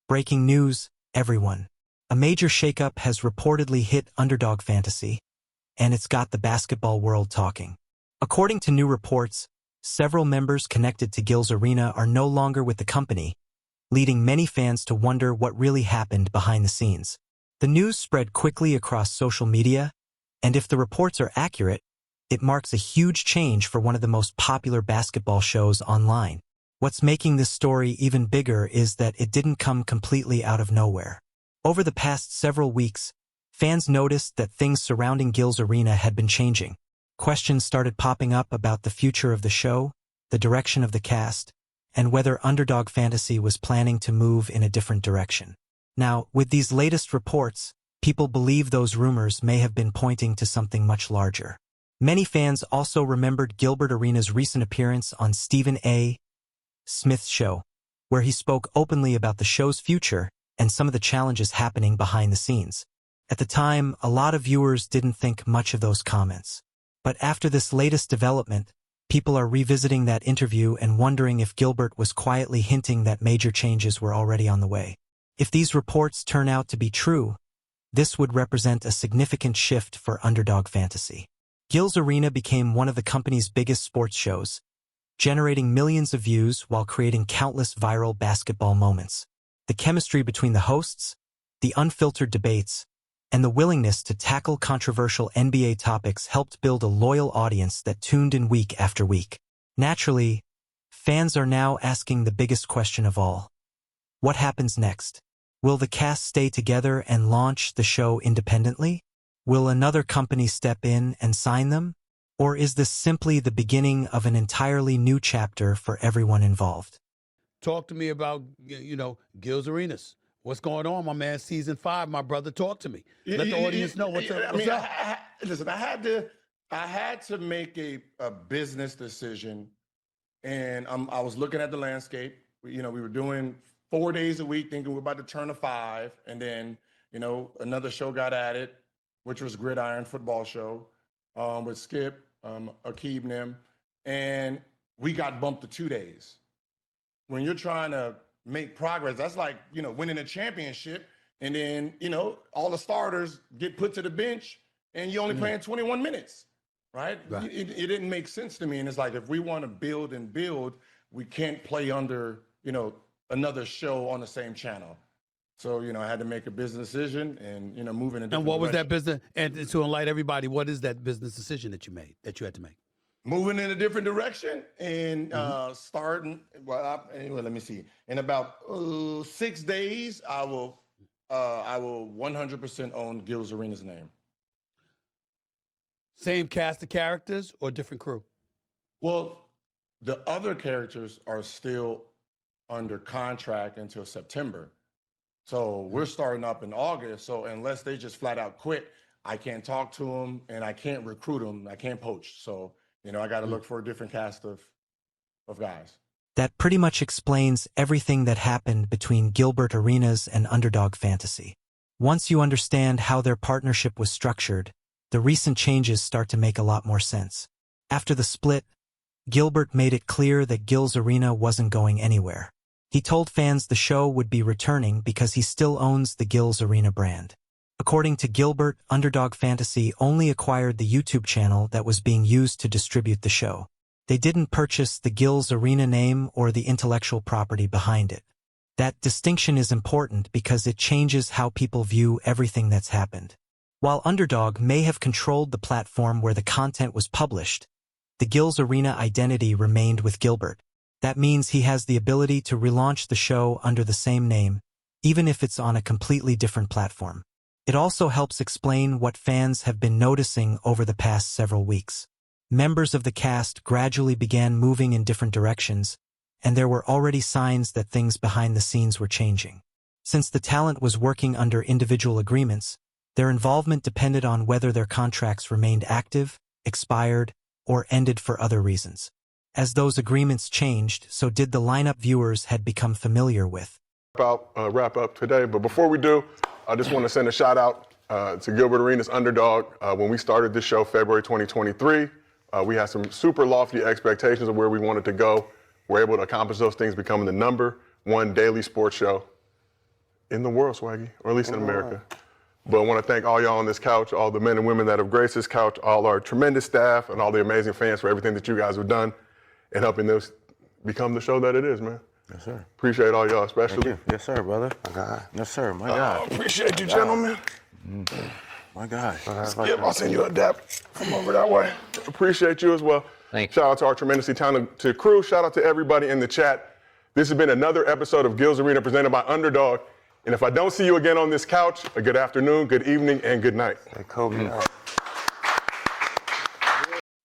Breaking news, everyone. A major shakeup has reportedly hit Underdog Fantasy, and it's got the basketball world talking. According to new reports, several members connected to Gils Arenas are no longer with the company, leading many fans to wonder what really happened behind the scenes. The news spread quickly across social media, and if the reports are accurate, it marks a huge change for one of the most popular basketball shows online. What's making this story even bigger is that it didn't come completely out of nowhere. Over the past several weeks, fans noticed that things surrounding Gils Arenas had been changing. Questions started popping up about the future of the show, the direction of the cast, and whether Underdog Fantasy was planning to move in a different direction. Now, with these latest reports, people believe those rumors may have been pointing to something much larger. Many fans also remembered Gilbert Arenas' recent appearance on Stephen A. Smith's show, where he spoke openly about the show's future and some of the challenges happening behind the scenes. At the time, a lot of viewers didn't think much of those comments. But after this latest development, people are revisiting that interview and wondering if Gilbert was quietly hinting that major changes were already on the way. If these reports turn out to be true, this would represent a significant shift for Underdog Fantasy. Gils Arenas became one of the company's biggest sports shows, generating millions of views while creating countless viral basketball moments. The chemistry between the hosts, the unfiltered debates, and the willingness to tackle controversial NBA topics helped build a loyal audience that tuned in week after week. Naturally, fans are now asking the biggest question of all. What happens next? Will the cast stay together and launch the show independently? Will another company step in and sign them? Or is this simply the beginning of an entirely new chapter for everyone involved? Talk to me about, Gils Arenas. What's going on, my man? Season 5, my brother. Talk to me. Let the audience know what's up. Listen, I had to make a business decision, and I was looking at the landscape. We were doing 4 days a week, thinking we're about to turn to 5, and then another show got added, which was Gridiron Football Show with Skip, Akib and them, and we got bumped to 2 days. When you're trying to make progress, that's like, winning a championship, and then, all the starters get put to the bench and you only playing 21 minutes, right? It didn't make sense to me. And it's like, if we want to build and build, we can't play under, another show on the same channel. So, I had to make a business decision and, move in a different And what was direction. that business? And to enlighten everybody, what is that business decision that you had to make? Moving in a different direction and starting. Anyway, let me see. In about 6 days, I will 100% own Gils Arenas' name. Same cast of characters or different crew? Well, the other characters are still under contract until September. So we're starting up in August. So unless they just flat out quit, I can't talk to them and I can't recruit them. I can't poach. So, I got to look for a different cast of guys. That pretty much explains everything that happened between Gilbert Arenas and Underdog Fantasy. Once you understand how their partnership was structured, the recent changes start to make a lot more sense. After the split, Gilbert made it clear that Gils Arenas wasn't going anywhere. He told fans the show would be returning because he still owns the Gils Arenas brand. According to Gilbert, Underdog Fantasy only acquired the YouTube channel that was being used to distribute the show. They didn't purchase the Gils Arenas name or the intellectual property behind it. That distinction is important because it changes how people view everything that's happened. While Underdog may have controlled the platform where the content was published, the Gils Arenas identity remained with Gilbert. That means he has the ability to relaunch the show under the same name, even if it's on a completely different platform. It also helps explain what fans have been noticing over the past several weeks. Members of the cast gradually began moving in different directions, and there were already signs that things behind the scenes were changing. Since the talent was working under individual agreements, their involvement depended on whether their contracts remained active, expired, or ended for other reasons. As those agreements changed, so did the lineup viewers had become familiar with. Wrap up today, but before we do, I just want to send a shout out to Gilbert Arenas Underdog. When we started this show February 2023, we had some super lofty expectations of where we wanted to go. We're able to accomplish those things, becoming the #1 daily sports show in the world, Swaggy, or at least in America. But I want to thank all y'all on this couch, all the men and women that have graced this couch, all our tremendous staff, and all the amazing fans for everything that you guys have done in helping this become the show that it is, man. Yes, sir. Appreciate all y'all, especially. Thank you. Yes, sir, brother. My God. Yes, sir. My God. Appreciate you, gentlemen. My God. Skip, I'll send you a dap from over that way. Appreciate you as well. Thank you. Shout out to our tremendously talented crew. Shout out to everybody in the chat. This has been another episode of Gils Arena presented by Underdog. And if I don't see you again on this couch, a good afternoon, good evening, and good night. Hey, Kobe.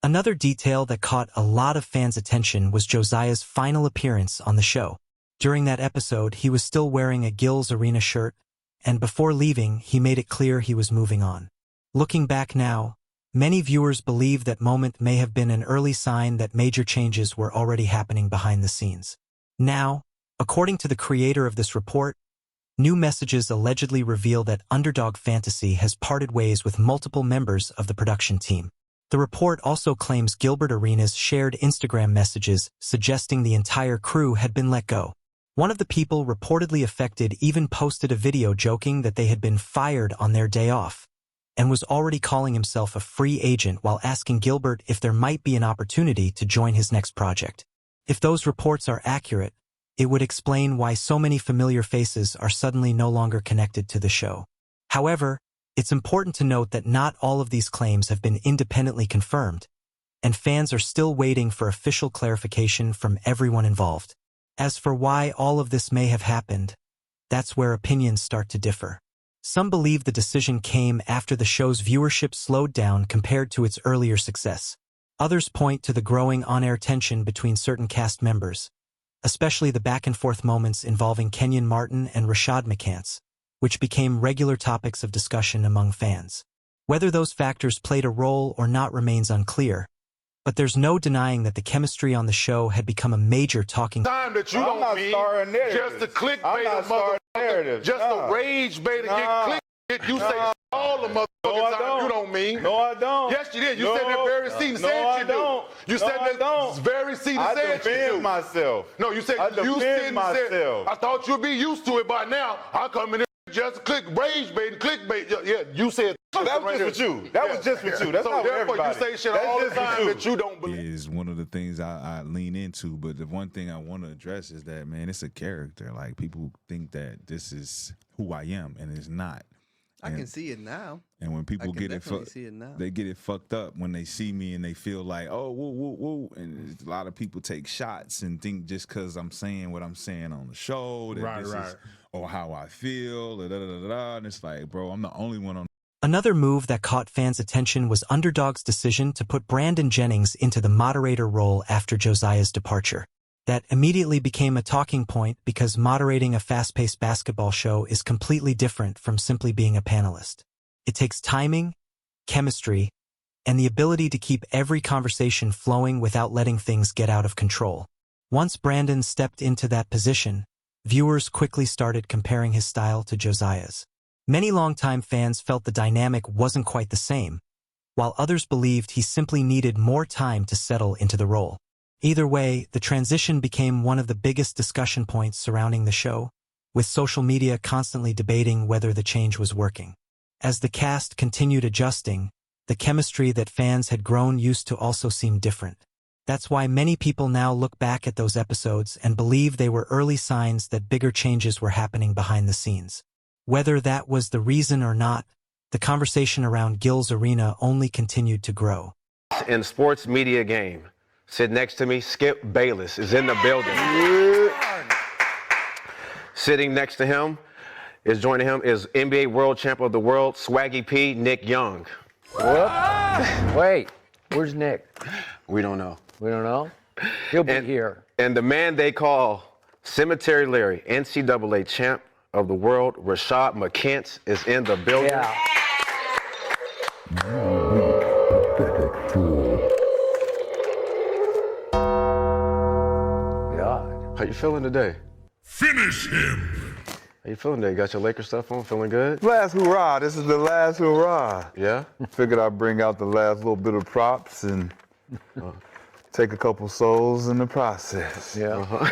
Another detail that caught a lot of fans' attention was Josiah's final appearance on the show. During that episode, he was still wearing a Gils Arena shirt, and before leaving, he made it clear he was moving on. Looking back now, many viewers believe that moment may have been an early sign that major changes were already happening behind the scenes. Now, according to the creator of this report, new messages allegedly reveal that Underdog Fantasy has parted ways with multiple members of the production team. The report also claims Gilbert Arenas shared Instagram messages suggesting the entire crew had been let go. One of the people reportedly affected even posted a video joking that they had been fired on their day off and was already calling himself a free agent while asking Gilbert if there might be an opportunity to join his next project. If those reports are accurate, it would explain why so many familiar faces are suddenly no longer connected to the show. However, it's important to note that not all of these claims have been independently confirmed, and fans are still waiting for official clarification from everyone involved. As for why all of this may have happened, that's where opinions start to differ. Some believe the decision came after the show's viewership slowed down compared to its earlier success. Others point to the growing on-air tension between certain cast members, especially the back-and-forth moments involving Kenyon Martin and Rashad McCants, which became regular topics of discussion among fans. Whether those factors played a role or not remains unclear, but there's no denying that the chemistry on the show had become a major talking Time that you don't mean just the clickbait of motherfucker, just the rage bait to get click. You say all the motherfucking time you don't mean. No, I don't. Yes, you did. You said that very scene and said you do. You said that very scene and said you do. I defend myself. No, you said I you defend said myself. I thought you'd be used to it by now. I come in here just click rage bait and clickbait. Yeah, you said. So that was just with you. That was just with you. That's not with everybody. You say shit all the time that you don't believe. Is one of the things I lean into, but the one thing I want to address is that, man, it's a character. Like, people think that this is who I am, and it's not. I can see it now. And when people get it, they get it fucked up when they see me and they feel like, oh, woo, woo, woo. And a lot of people take shots and think just because I'm saying what I'm saying on the show that this is or how I feel, da, da, da, da, and it's like, bro, I'm the only one on. Another move that caught fans' attention was Underdog's decision to put Brandon Jennings into the moderator role after Josiah's departure. That immediately became a talking point because moderating a fast-paced basketball show is completely different from simply being a panelist. It takes timing, chemistry, and the ability to keep every conversation flowing without letting things get out of control. Once Brandon stepped into that position, viewers quickly started comparing his style to Josiah's. Many longtime fans felt the dynamic wasn't quite the same, while others believed he simply needed more time to settle into the role. Either way, the transition became one of the biggest discussion points surrounding the show, with social media constantly debating whether the change was working. As the cast continued adjusting, the chemistry that fans had grown used to also seemed different. That's why many people now look back at those episodes and believe they were early signs that bigger changes were happening behind the scenes. Whether that was the reason or not, the conversation around Gils Arena only continued to grow. In sports media game, sit next to me, Skip Bayless is in the building. Sitting next to him, joining him is NBA World Champ of the World, Swaggy P, Nick Young. What? Wait, where's Nick? We don't know. We don't know? He'll be here. And the man they call Cemetery Larry, NCAA Champ of the World, Rashad McCants is in the building. Yeah. God. How you feeling today? Finish him! How you feeling today? Got your Lakers stuff on? Feeling good? Last hurrah. This is the last hurrah. Yeah? Figured I'd bring out the last little bit of props and take a couple souls in the process. Yeah.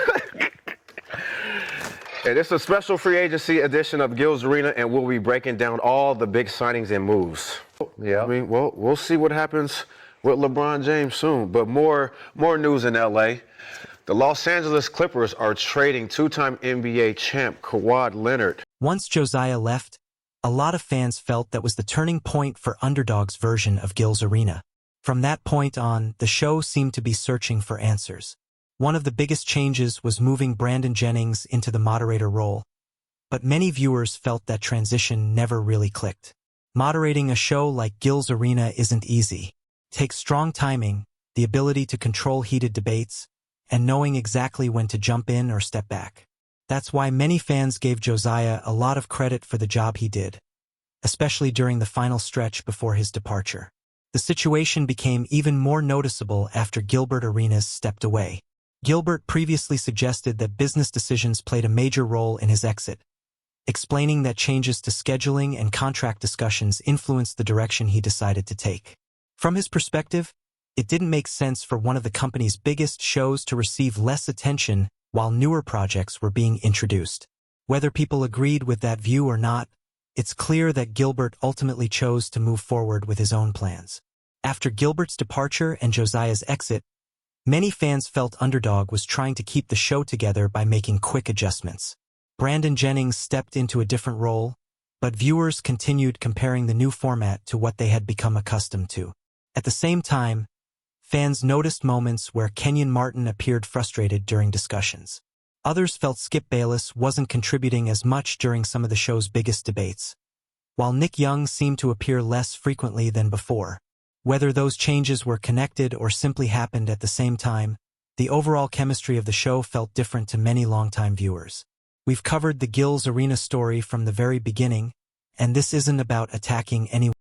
It's a special free agency edition of Gils Arena, and we'll be breaking down all the big signings and moves. Yeah. I mean, well, we'll see what happens with LeBron James soon. But more news in L.A. The Los Angeles Clippers are trading two-time NBA champ Kawhi Leonard. Once Josiah left, a lot of fans felt that was the turning point for Underdog's version of Gils Arena. From that point on, the show seemed to be searching for answers. One of the biggest changes was moving Brandon Jennings into the moderator role, but many viewers felt that transition never really clicked. Moderating a show like Gils Arena isn't easy. It takes strong timing, the ability to control heated debates, and knowing exactly when to jump in or step back. That's why many fans gave Josiah a lot of credit for the job he did, especially during the final stretch before his departure. The situation became even more noticeable after Gilbert Arenas stepped away. Gilbert previously suggested that business decisions played a major role in his exit, explaining that changes to scheduling and contract discussions influenced the direction he decided to take. From his perspective, it didn't make sense for one of the company's biggest shows to receive less attention while newer projects were being introduced. Whether people agreed with that view or not, it's clear that Gilbert ultimately chose to move forward with his own plans. After Gilbert's departure and Josiah's exit, many fans felt Underdog was trying to keep the show together by making quick adjustments. Brandon Jennings stepped into a different role, but viewers continued comparing the new format to what they had become accustomed to. At the same time, fans noticed moments where Kenyon Martin appeared frustrated during discussions. Others felt Skip Bayless wasn't contributing as much during some of the show's biggest debates, while Nick Young seemed to appear less frequently than before. Whether those changes were connected or simply happened at the same time, the overall chemistry of the show felt different to many longtime viewers. We've covered the Gils Arena story from the very beginning, and this isn't about attacking anyone.